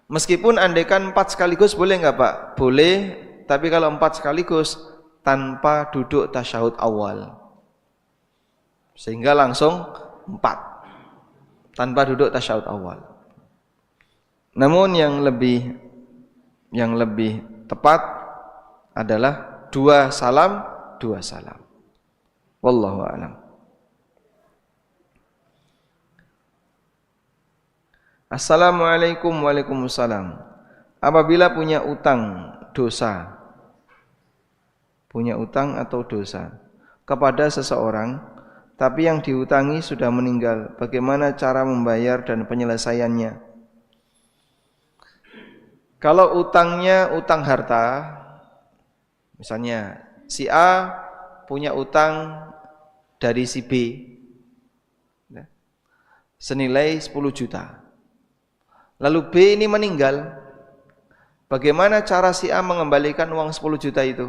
Meskipun andaikan 4 sekaligus boleh enggak Pak? Boleh, tapi kalau 4 sekaligus tanpa duduk tasyahud awal. Sehingga langsung 4 tanpa duduk tasyahud awal. Namun yang lebih tepat adalah 2 salam, 2 salam. Wallahu a'lam. Assalamualaikum. Waalaikumsalam. Apabila punya utang atau dosa kepada seseorang, tapi yang diutangi sudah meninggal, bagaimana cara membayar dan penyelesaiannya? Kalau utangnya utang harta, misalnya si A punya utang dari si B senilai 10 juta. Lalu B ini meninggal, bagaimana cara si A mengembalikan uang 10 juta itu?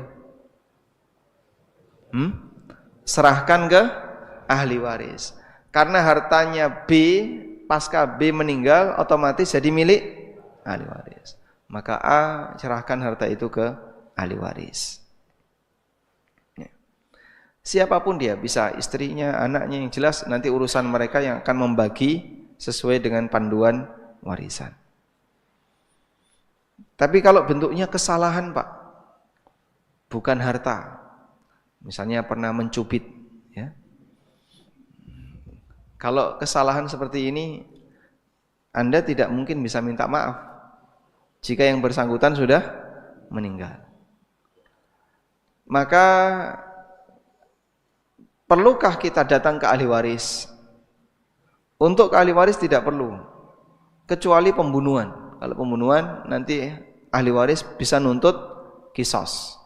Serahkan ke ahli waris. Karena hartanya B, pasca B meninggal otomatis jadi milik ahli waris. Maka A serahkan harta itu ke ahli waris. Siapapun dia, bisa istrinya, anaknya, yang jelas nanti urusan mereka yang akan membagi sesuai dengan panduan warisan. Tapi kalau bentuknya kesalahan Pak, bukan harta, misalnya pernah mencubit, ya. Kalau kesalahan seperti ini, Anda tidak mungkin bisa minta maaf jika yang bersangkutan sudah meninggal. Maka perlukah kita datang ke ahli waris? Untuk ke ahli waris tidak perlu, kecuali pembunuhan. Kalau pembunuhan nanti ahli waris bisa nuntut qisas.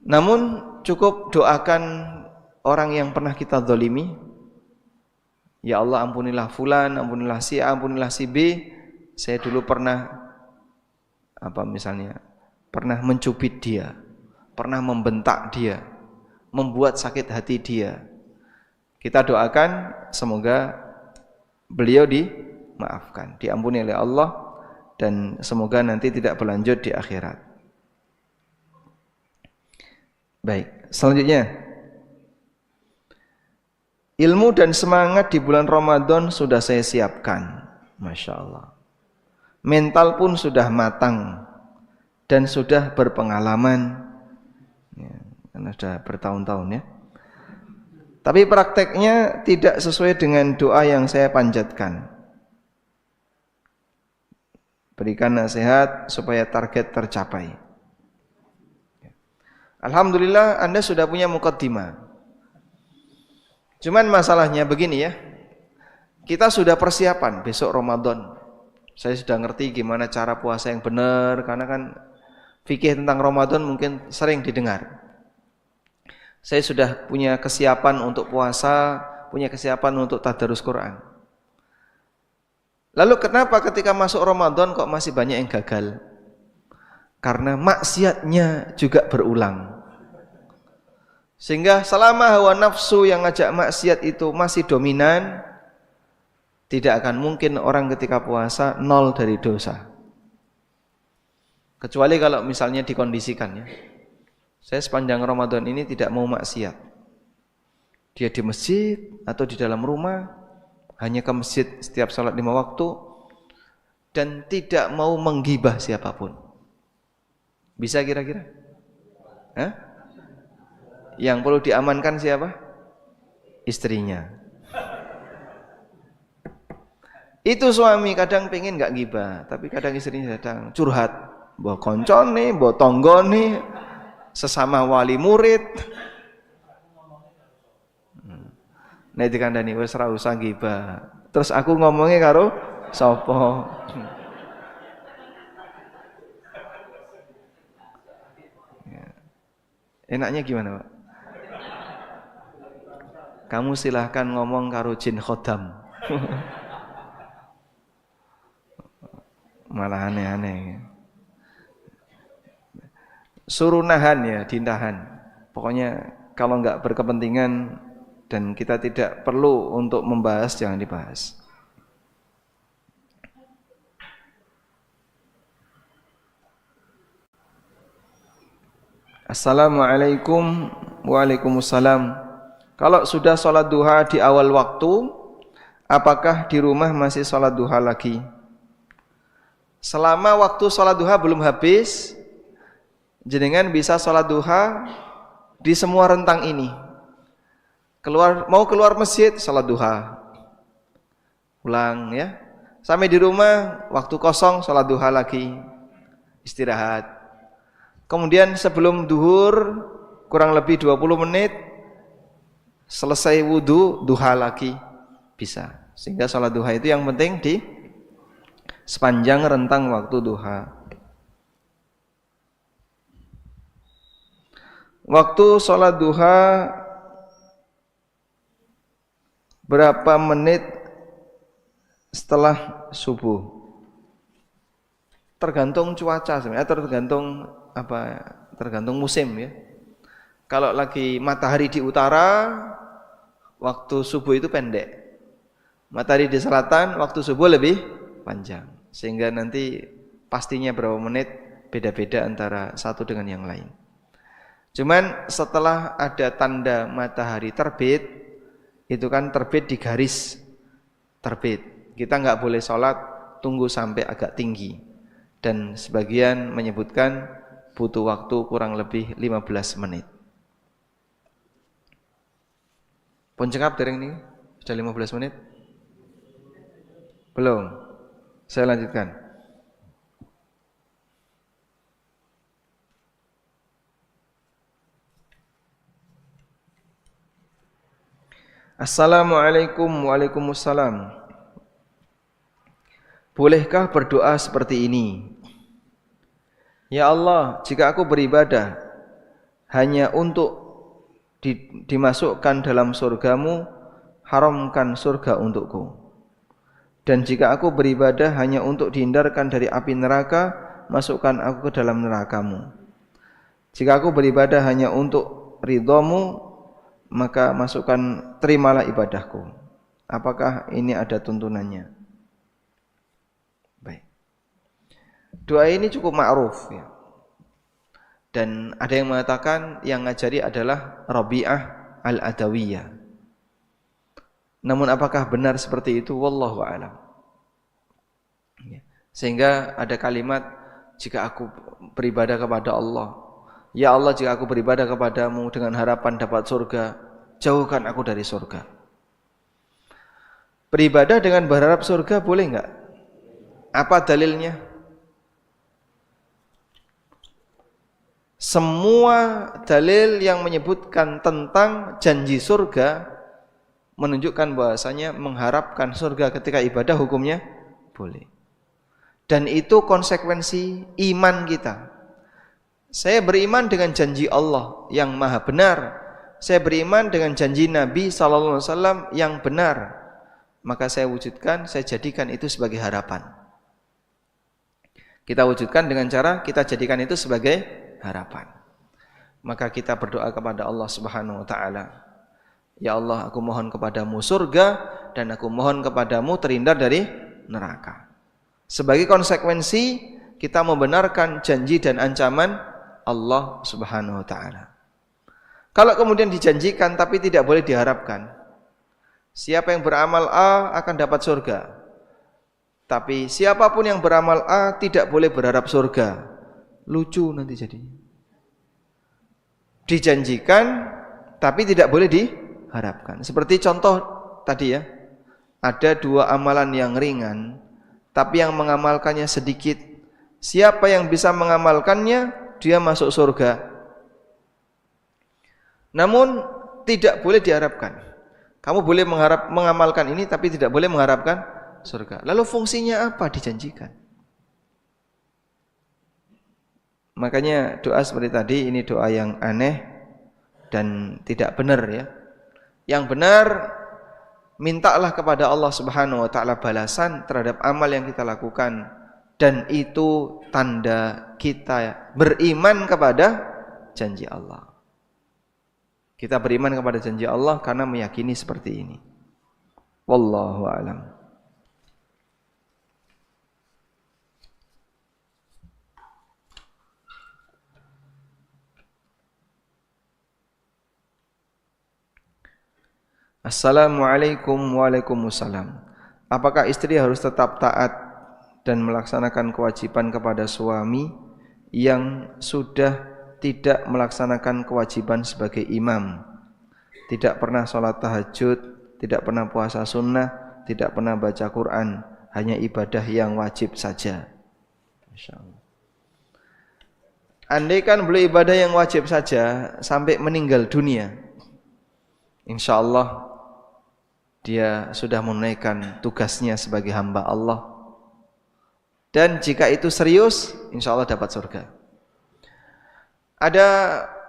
Namun cukup doakan orang yang pernah kita zalimi. Ya Allah, ampunilah fulan, ampunilah si A, ampunilah si B. Saya dulu pernah pernah mencubit dia, pernah membentak dia, membuat sakit hati dia. Kita doakan semoga beliau dimaafkan, diampuni oleh Allah, dan semoga nanti tidak berlanjut di akhirat. Baik, selanjutnya, ilmu dan semangat di bulan Ramadan sudah saya siapkan, Masya Allah. Mental pun sudah matang dan sudah berpengalaman, ya, karena sudah bertahun-tahun ya. Tapi prakteknya tidak sesuai dengan doa yang saya panjatkan. Berikan nasihat supaya target tercapai. Alhamdulillah Anda sudah punya muqaddimah. Cuman masalahnya begini ya, kita sudah persiapan besok Ramadan. Saya sudah ngerti gimana cara puasa yang benar, karena kan fikih tentang Ramadan mungkin sering didengar. Saya sudah punya kesiapan untuk puasa, punya kesiapan untuk tadarus Quran. Lalu kenapa ketika masuk Ramadan kok masih banyak yang gagal? Karena maksiatnya juga berulang. Sehingga selama hawa nafsu yang ngajak maksiat itu masih dominan, tidak akan mungkin orang ketika puasa nol dari dosa. Kecuali kalau misalnya dikondisikan ya. Saya sepanjang Ramadan ini tidak mau maksiat. Dia di masjid atau di dalam rumah, hanya ke masjid setiap salat 5 waktu dan tidak mau menggibah siapapun. Bisa kira-kira? Hah? Yang perlu diamankan siapa? Istrinya. Itu suami kadang pengen gak gibah, tapi kadang istrinya datang curhat, mbok koncone, mbok tonggone, sesama wali murid. Nek dikandani wis ora usah gibah. Terus aku ngomongnya karo sapa? Enaknya gimana, Pak? Kamu silahkan ngomong karo jin khodam. Malah aneh-aneh. Suruh nahan ya, ditahan. Pokoknya kalau enggak berkepentingan dan kita tidak perlu untuk membahas, jangan dibahas. Assalamualaikum. Waalaikumsalam. Kalau sudah sholat duha di awal waktu, apakah di rumah masih sholat duha lagi? Selama waktu sholat duha belum habis, jenengan bisa sholat duha di semua rentang ini. Mau keluar masjid, sholat duha. Pulang ya. Sampai di rumah, waktu kosong, sholat duha lagi. Istirahat. Kemudian sebelum duhur, kurang lebih 20 menit, selesai wudu, duha lagi. Bisa. Sehingga sholat duha itu yang penting di sepanjang rentang waktu duha. Waktu sholat duha berapa menit setelah subuh? Tergantung cuaca sebenarnya, tergantung musim ya. Kalau lagi matahari di utara, waktu subuh itu pendek. Matahari di selatan, waktu subuh lebih panjang. Sehingga nanti pastinya berapa menit beda-beda antara satu dengan yang lain. Cuman setelah ada tanda matahari terbit, itu kan terbit di garis terbit. Kita nggak boleh sholat tunggu sampai agak tinggi. Dan sebagian menyebutkan butuh waktu kurang lebih 15 menit. Pun cekap dereng ini sudah 15 menit? Belum. Saya lanjutkan. Assalamualaikum. Waalaikumsalam. Bolehkah berdoa seperti ini? Ya Allah, jika aku beribadah hanya untuk dimasukkan dalam surgamu, haramkan surga untukku. Dan jika aku beribadah hanya untuk dihindarkan dari api neraka, masukkan aku ke dalam nerakamu. Jika aku beribadah hanya untuk ridhamu, maka masukkan, terimalah ibadahku. Apakah ini ada tuntunannya? Baik. Doa ini cukup ma'ruf ya. Dan ada yang mengatakan yang ngajari adalah Rabi'ah al-Adawiyah. Namun apakah benar seperti itu? Wallahu a'lam. Sehingga ada kalimat, jika aku beribadah kepada Allah, ya Allah, jika aku beribadah kepadamu dengan harapan dapat surga, jauhkan aku dari surga. Beribadah dengan berharap surga boleh enggak? Apa dalilnya? Semua dalil yang menyebutkan tentang janji surga menunjukkan bahwasanya mengharapkan surga ketika ibadah hukumnya boleh. Dan itu konsekuensi iman kita. Saya beriman dengan janji Allah yang maha benar. Saya beriman dengan janji Nabi SAW yang benar. Maka saya wujudkan, saya jadikan itu sebagai harapan. Kita wujudkan dengan cara kita jadikan itu sebagai harapan. Maka kita berdoa kepada Allah Subhanahu wa taala. Ya Allah, aku mohon kepadamu surga dan aku mohon kepadamu terhindar dari neraka. Sebagai konsekuensi kita membenarkan janji dan ancaman Allah Subhanahu wa taala. Kalau kemudian dijanjikan tapi tidak boleh diharapkan, siapa yang beramal A akan dapat surga, tapi siapapun yang beramal A tidak boleh berharap surga, lucu nanti jadinya. Dijanjikan tapi tidak boleh diharapkan. Seperti contoh tadi ya, ada dua amalan yang ringan tapi yang mengamalkannya sedikit. Siapa yang bisa mengamalkannya, dia masuk surga. Namun tidak boleh diharapkan. Kamu boleh mengamalkan ini tapi tidak boleh mengharapkan surga. Lalu fungsinya apa dijanjikan? Makanya doa seperti tadi ini doa yang aneh dan tidak benar ya. Yang benar, mintalah kepada Allah Subhanahu wa taala balasan terhadap amal yang kita lakukan, dan itu tanda kita beriman kepada janji Allah. Kita beriman kepada janji Allah karena meyakini seperti ini. Wallahu a'lam. Assalamualaikum. Waalaikumsalam. Apakah istri harus tetap taat dan melaksanakan kewajiban kepada suami yang sudah tidak melaksanakan kewajiban sebagai imam, tidak pernah sholat tahajud, tidak pernah puasa sunnah, tidak pernah baca Quran, hanya ibadah yang wajib saja? Masya Allah. Andai kan beliau ibadah yang wajib saja sampai meninggal dunia, insya Allah dia sudah menunaikan tugasnya sebagai hamba Allah. Dan jika itu serius, insya Allah dapat surga. Ada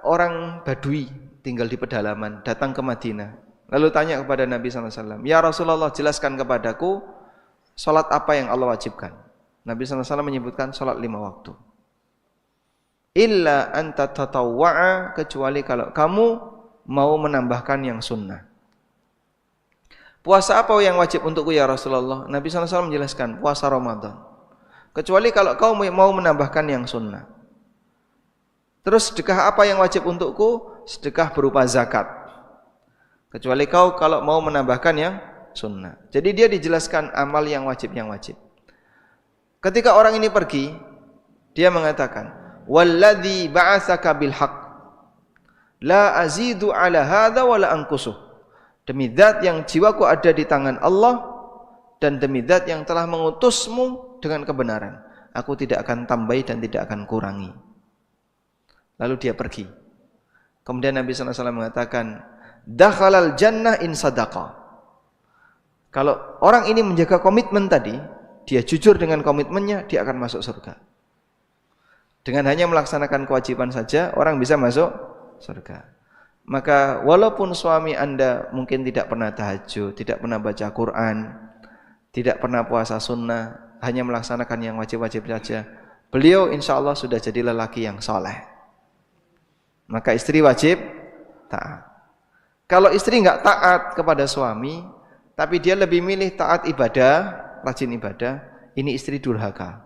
orang Badui tinggal di pedalaman, datang ke Madinah, lalu tanya kepada Nabi SAW, ya Rasulullah, jelaskan kepadaku sholat apa yang Allah wajibkan. Nabi SAW menyebutkan sholat 5 waktu. Illa anta tatawwa'a, kecuali kalau kamu mau menambahkan yang sunnah. Puasa apa yang wajib untukku ya Rasulullah? Nabi SAW menjelaskan, puasa Ramadan. Kecuali kalau kau mau menambahkan yang sunnah. Terus sedekah apa yang wajib untukku? Sedekah berupa zakat. Kecuali kau kalau mau menambahkan yang sunnah. Jadi dia dijelaskan amal yang wajib. Ketika orang ini pergi, dia mengatakan, walladzi ba'atsaka bil haqq la azidu ala hadza wa la anqusuh. Demi zat yang jiwaku ada di tangan Allah dan demi zat yang telah mengutusmu dengan kebenaran, aku tidak akan tambahi dan tidak akan kurangi. Lalu dia pergi. Kemudian Nabi SAW mengatakan, dakhalal jannah in sadaqa. Kalau orang ini menjaga komitmen tadi, dia jujur dengan komitmennya, dia akan masuk surga. Dengan hanya melaksanakan kewajiban saja, orang bisa masuk surga. Maka walaupun suami Anda mungkin tidak pernah tahajud, tidak pernah baca Quran, tidak pernah puasa sunnah, hanya melaksanakan yang wajib-wajib saja, beliau insya Allah sudah jadi lelaki yang soleh. Maka istri wajib taat. Kalau istri enggak taat kepada suami, tapi dia lebih milih taat ibadah, rajin ibadah, ini istri durhaka.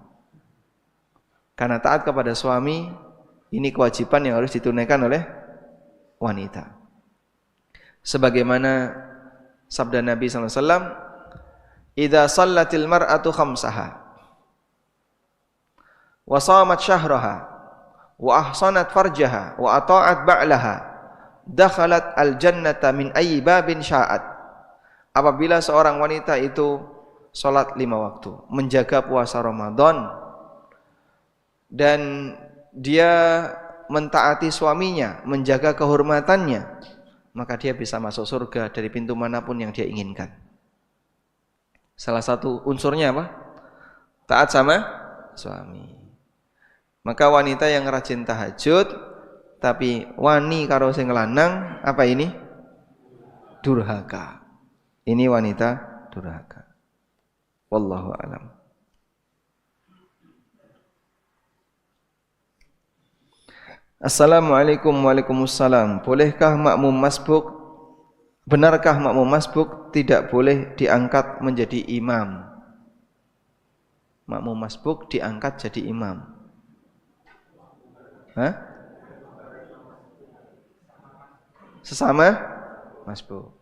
Karena taat kepada suami, ini kewajiban yang harus ditunaikan oleh wanita. Sebagaimana sabda Nabi SAW, idza shallatil mar'atu khamsaha wa shamat syahraha wa ahsanat farjaha wa ata'at ba'laha dakhalat al-jannata min ayyi babin sya'at. Apabila seorang wanita itu salat 5 waktu, menjaga puasa Ramadan, dan dia mentaati suaminya, menjaga kehormatannya, maka dia bisa masuk surga dari pintu manapun yang dia inginkan. Salah satu unsurnya apa? Taat sama suami. Maka wanita yang rajin tahajud tapi wani karo sing lanang, apa ini? Durhaka. Ini wanita durhaka. Wallahu a'lam. Assalamualaikum. Waalaikumsalam. Bolehkah makmum masbuk? Benarkah makmum masbuk tidak boleh diangkat menjadi imam? makmum masbuk diangkat jadi imam? Hah? Sesama masbuk.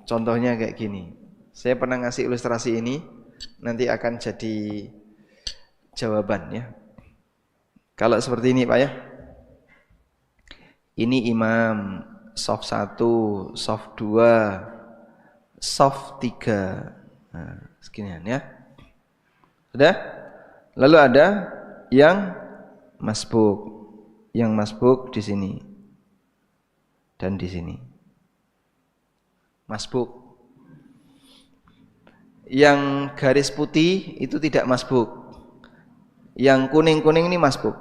Contohnya kayak gini. Saya pernah ngasih ilustrasi ini, nanti akan jadi jawaban ya. Kalau seperti ini Pak ya. Ini imam, shaf 1, shaf 2, shaf 3. Nah, seginian ya. Sudah? Lalu ada yang masbuk. Yang masbuk di sini. Dan di sini. Masbuk. Yang garis putih itu tidak masbuk. Yang kuning-kuning ini masbuk.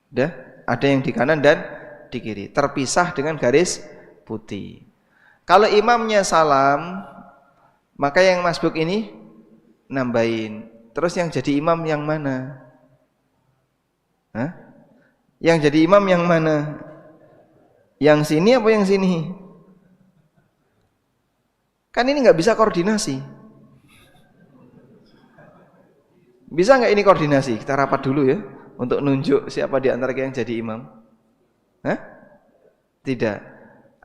Udah? Ada yang di kanan dan di kiri. Terpisah dengan garis putih. Kalau imamnya salam, maka yang masbuk ini nambahin. Terus yang jadi imam yang mana? Hah? Yang jadi imam yang mana? Yang sini apa yang sini? Kan ini nggak bisa koordinasi. Bisa nggak ini koordinasi? Kita rapat dulu ya untuk nunjuk siapa di antara yang jadi imam. Hah? Tidak.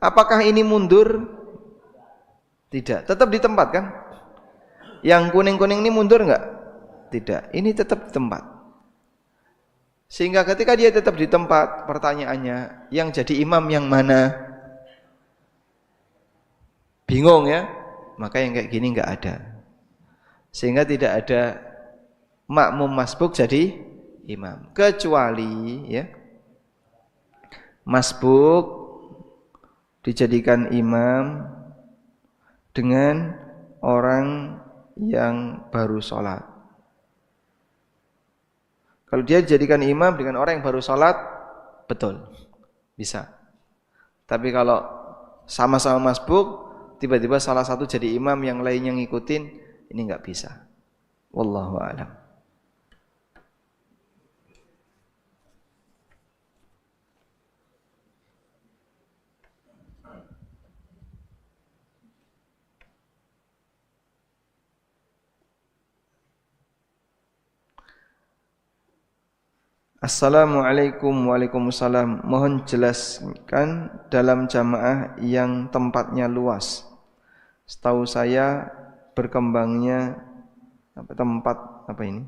Apakah ini mundur? Tidak. Tetap di tempat kan? Yang kuning-kuning ini mundur nggak? Tidak. Ini tetap di tempat. Sehingga ketika dia tetap di tempat, pertanyaannya, yang jadi imam yang mana? Bingung ya? Maka yang kayak gini nggak ada. Sehingga tidak ada makmum masbuk jadi imam. Kecuali ya, masbuk dijadikan imam dengan orang yang baru sholat. Kalau dia dijadikan imam dengan orang yang baru sholat, betul, bisa. Tapi kalau sama-sama masbuk, tiba-tiba salah satu jadi imam, yang lainnya ngikutin, ini nggak bisa. Wallahu a'lam. Assalamualaikum. Waalaikumsalam. Mohon jelaskan dalam jamaah yang tempatnya luas. Setahu saya berkembangnya tempat apa ini?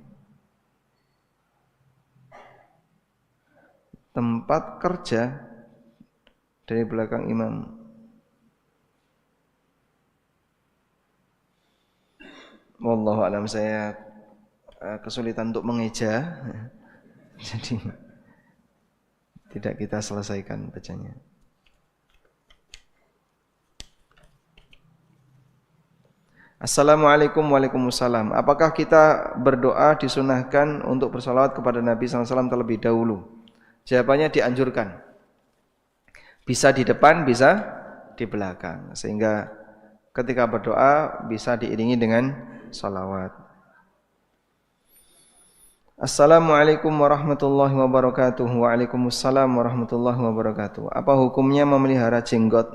Tempat kerja dari belakang imam. Wallahu a'lam, saya kesulitan untuk mengeja. Jadi tidak kita selesaikan bacanya. Assalamualaikum. Waalaikumsalam. Apakah kita berdoa disunahkan untuk bersalawat kepada Nabi SAW terlebih dahulu? Jawabannya dianjurkan. Bisa di depan, bisa di belakang. Sehingga ketika berdoa bisa diiringi dengan salawat. Assalamualaikum warahmatullahi wabarakatuh. Waalaikumsalam warahmatullahi wabarakatuh. Apa hukumnya memelihara jenggot?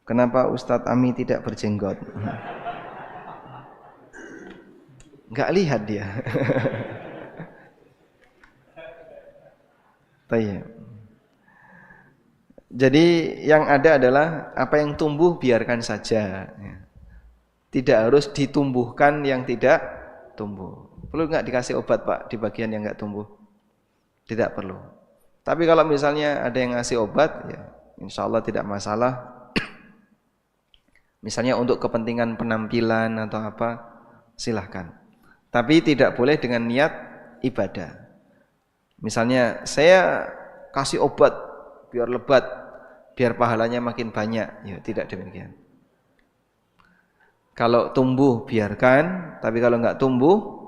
Kenapa Ustadz Ami tidak berjenggot? Enggak lihat dia. Tayyib. Jadi yang ada adalah apa yang tumbuh biarkan saja. Tidak harus ditumbuhkan yang tidak tumbuh. Perlu nggak dikasih obat Pak di bagian yang nggak tumbuh? Tidak perlu. Tapi kalau misalnya ada yang ngasih obat, ya insya Allah tidak masalah. Misalnya untuk kepentingan penampilan atau apa, silahkan. Tapi tidak boleh dengan niat ibadah. Misalnya saya kasih obat biar lebat, biar pahalanya makin banyak, ya tidak demikian. Kalau tumbuh biarkan, tapi kalau nggak tumbuh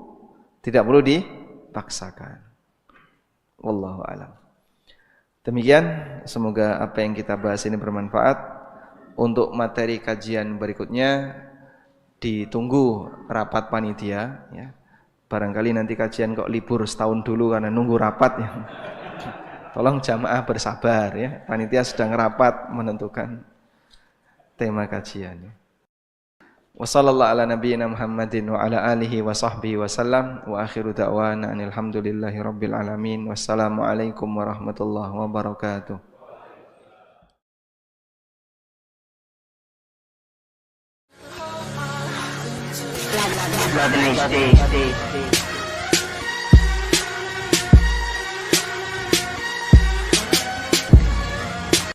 tidak perlu dipaksakan. Wallahu a'lam. Demikian, semoga apa yang kita bahas ini bermanfaat. Untuk materi kajian berikutnya ditunggu rapat panitia ya. Barangkali nanti kajian kok libur setahun dulu karena nunggu rapat ya. Tolong jamaah bersabar ya. Panitia sedang rapat menentukan tema kajian ya. Wa sallallahu ala nabiyyina Muhammadin wa ala alihi wa sahbihi wa sallam wa akhiru da'wana alhamdulillahi rabbil alamin. Wassalamu alaikum warahmatullahi wabarakatuh. Love